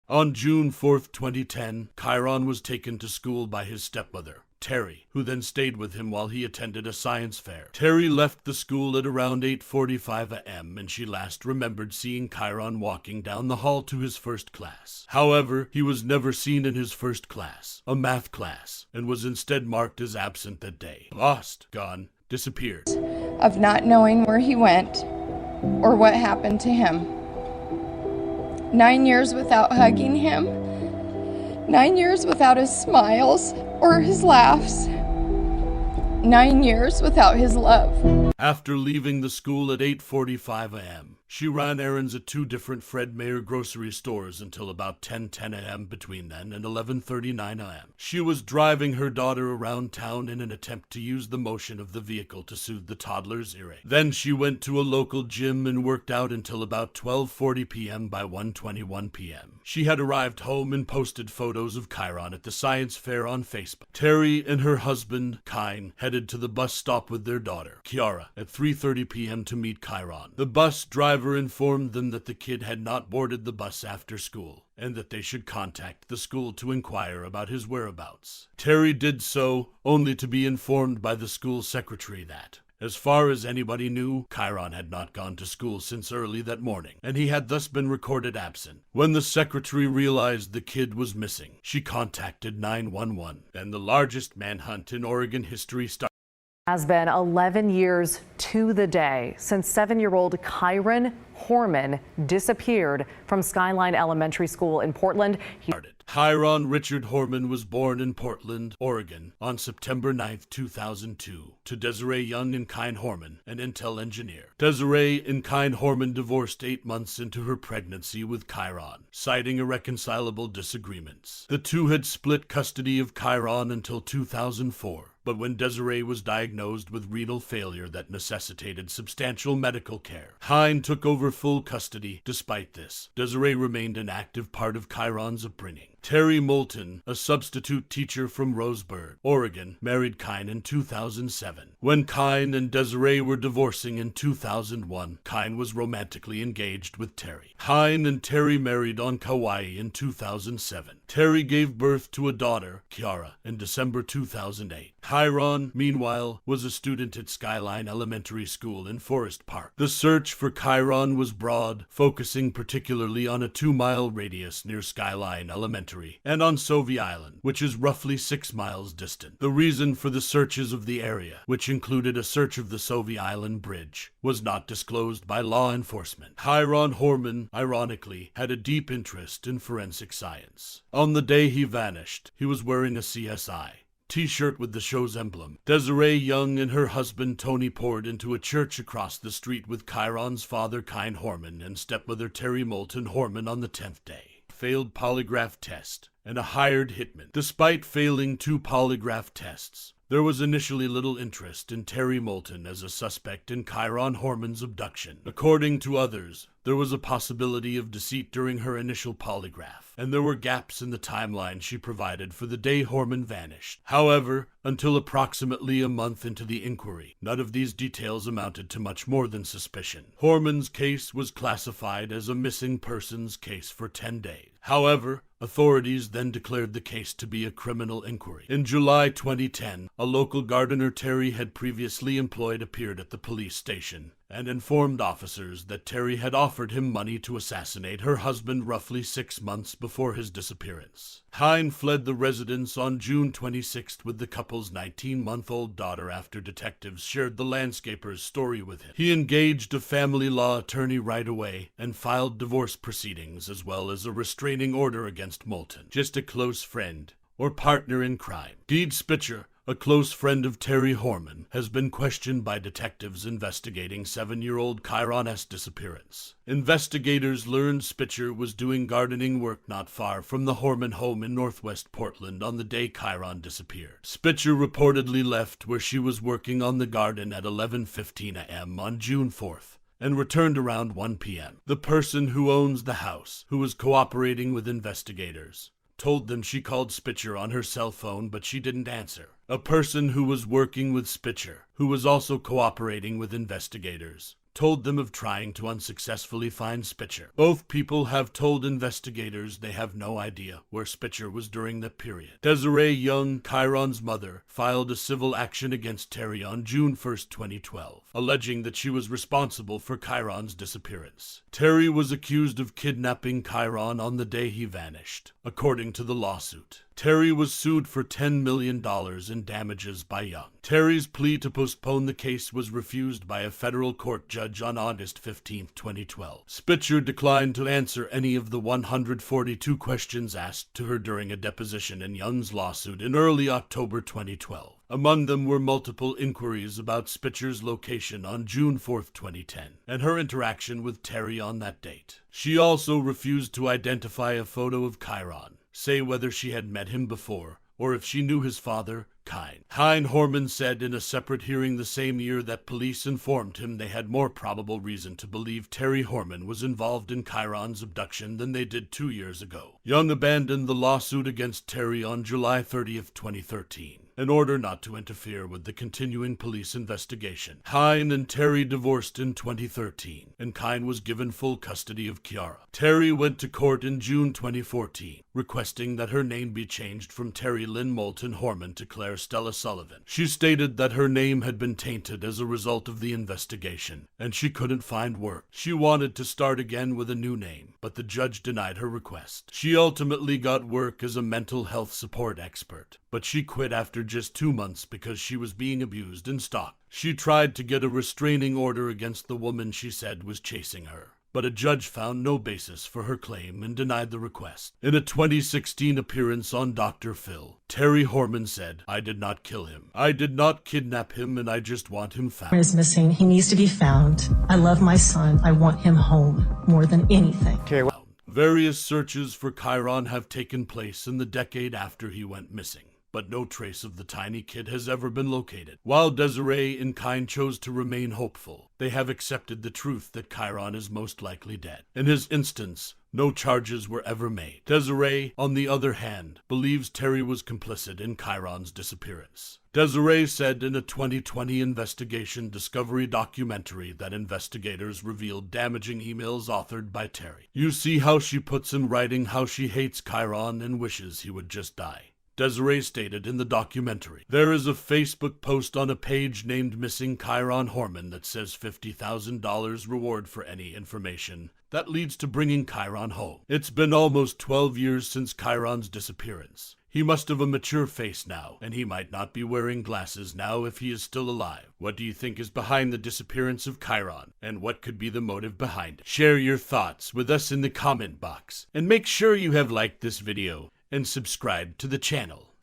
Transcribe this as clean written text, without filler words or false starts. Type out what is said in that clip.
On June 4th, 2010, Kyron was taken to school by his stepmother, Terri, who then stayed with him while he attended a science fair. Terri left the school at around 8:45 a.m. and she last remembered seeing Kyron walking down the hall to his first class. However, he was never seen in his first class, a math class, and was instead marked as absent that day. Lost, gone, disappeared. Of not knowing where he went or what happened to him. 9 years without hugging him. 9 years without his smiles or his laughs. 9 years without his love. After leaving the school at 8:45 a.m., she ran errands at two different Fred Meyer grocery stores until about 10:10 a.m. between then and 11:39 a.m. She was driving her daughter around town in an attempt to use the motion of the vehicle to soothe the toddler's earache. Then she went to a local gym and worked out until about 12:40 p.m. By 1:21 p.m. She had arrived home and posted photos of Kyron at the science fair on Facebook. Terri and her husband, Kaine, headed to the bus stop with their daughter, Kiara, at 3:30 p.m. to meet Kyron. The bus driver informed them that the kid had not boarded the bus after school, and that they should contact the school to inquire about his whereabouts. Terri did so, only to be informed by the school secretary that, as far as anybody knew, Kyron had not gone to school since early that morning, and he had thus been recorded absent. When the secretary realized the kid was missing, she contacted 911, and the largest manhunt in Oregon history started. Has been 11 years to the day since 7-year-old Kyron Horman disappeared from Skyline Elementary School in Portland. Kyron Richard Horman was born in Portland, Oregon, on September 9, 2002, to Desiree Young and Kaine Horman, an Intel engineer. Desiree and Kaine Horman divorced 8 months into her pregnancy with Kyron, citing irreconcilable disagreements. The two had split custody of Kyron until 2004. But when Desiree was diagnosed with renal failure that necessitated substantial medical care, Kaine took over full custody. Despite this, Desiree remained an active part of Kyron's upbringing. Terri Moulton, a substitute teacher from Roseburg, Oregon, married Kaine in 2007. When Kaine and Desiree were divorcing in 2001, Kaine was romantically engaged with Terri. Kaine and Terri married on Kauai in 2007. Terri gave birth to a daughter, Kiara, in December 2008. Kyron, meanwhile, was a student at Skyline Elementary School in Forest Park. The search for Kyron was broad, focusing particularly on a 2-mile radius near Skyline Elementary and on Sauvie Island, which is roughly 6 miles distant. The reason for the searches of the area, which included a search of the Sauvie Island Bridge, was not disclosed by law enforcement. Kyron Horman, ironically, had a deep interest in forensic science. On the day he vanished, he was wearing a CSI T-shirt with the show's emblem. Desiree Young and her husband Tony poured into a church across the street with Kyron's father Kaine Horman and stepmother Terri Moulton Horman on the 10th day. Failed polygraph test and a hired hitman. Despite failing 2 polygraph tests, there was initially little interest in Terri Moulton as a suspect in Kyron Horman's abduction. According to others, there was a possibility of deceit during her initial polygraph, and there were gaps in the timeline she provided for the day Horman vanished. However, until approximately a month into the inquiry, none of these details amounted to much more than suspicion. Horman's case was classified as a missing persons case for 10 days. However, authorities then declared the case to be a criminal inquiry. In July 2010, a local gardener Terri had previously employed appeared at the police station and informed officers that Terri had offered him money to assassinate her husband roughly 6 months before his disappearance. Kaine fled the residence on June 26th with the couple's 19-month-old daughter after detectives shared the landscaper's story with him. He engaged a family law attorney right away and filed divorce proceedings as well as a restraining order against Moulton, just a close friend or partner in crime. DeDe Spitcher, a close friend of Terri Horman, has been questioned by detectives investigating 7-year-old Kyron's disappearance. Investigators learned Spitcher was doing gardening work not far from the Horman home in northwest Portland on the day Kyron disappeared. Spitcher reportedly left where she was working on the garden at 11:15 a.m. on June 4th. And returned around 1 p.m. The person who owns the house, who was cooperating with investigators, told them she called Spitcher on her cell phone, but she didn't answer. A person who was working with Spitcher, who was also cooperating with investigators, told them of trying to unsuccessfully find Spitcher. Both people have told investigators they have no idea where Spitcher was during that period. Desiree Young, Kyron's mother, filed a civil action against Terri on June 1st, 2012, alleging that she was responsible for Kyron's disappearance. Terri was accused of kidnapping Kyron on the day he vanished. According to the lawsuit, Terri was sued for $10 million in damages by Young. Terri's plea to postpone the case was refused by a federal court judge on August 15, 2012. Spitcher declined to answer any of the 142 questions asked to her during a deposition in Young's lawsuit in early October 2012. Among them were multiple inquiries about Spitcher's location on June 4, 2010, and her interaction with Terri on that date. She also refused to identify a photo of Kyron, say whether she had met him before, or if she knew his father, Kaine Horman said in a separate hearing the same year that police informed him they had more probable reason to believe Terri Horman was involved in Kyron's abduction than they did 2 years ago. Young abandoned the lawsuit against Terri on July 30, 2013. In order not to interfere with the continuing police investigation, Kaine and Terri divorced in 2013, and Kaine was given full custody of Kiara. Terri went to court in June 2014, requesting that her name be changed from Terri Lynn Moulton Horman to Claire Stella Sullivan. She stated that her name had been tainted as a result of the investigation, and she couldn't find work. She wanted to start again with a new name, but the judge denied her request. She ultimately got work as a mental health support expert, but she quit after just 2 months because she was being abused and stalked. She tried to get a restraining order against the woman she said was chasing her, but a judge found no basis for her claim and denied the request. In a 2016 appearance on Dr. Phil, Terri Horman said, "I did not kill him. I did not kidnap him, and I just want him found." Is missing. He needs to be found. I love my son. I want him home more than anything. Various searches for Kyron have taken place in the decade after he went missing, but no trace of the tiny kid has ever been located. While Desiree and Kaine chose to remain hopeful, they have accepted the truth that Kyron is most likely dead. In his instance, no charges were ever made. Desiree, on the other hand, believes Terri was complicit in Kyron's disappearance. Desiree said in a 2020 investigation Discovery documentary that investigators revealed damaging emails authored by Terri. "You see how she puts in writing how she hates Kyron and wishes he would just die," Desiree stated in the documentary. There is a Facebook post on a page named Missing Kyron Horman that says $50,000 reward for any information that leads to bringing Kyron home. It's been almost 12 years since Kyron's disappearance. He must have a mature face now, and he might not be wearing glasses now if he is still alive. What do you think is behind the disappearance of Kyron, and what could be the motive behind it? Share your thoughts with us in the comment box, and make sure you have liked this video and subscribe to the channel.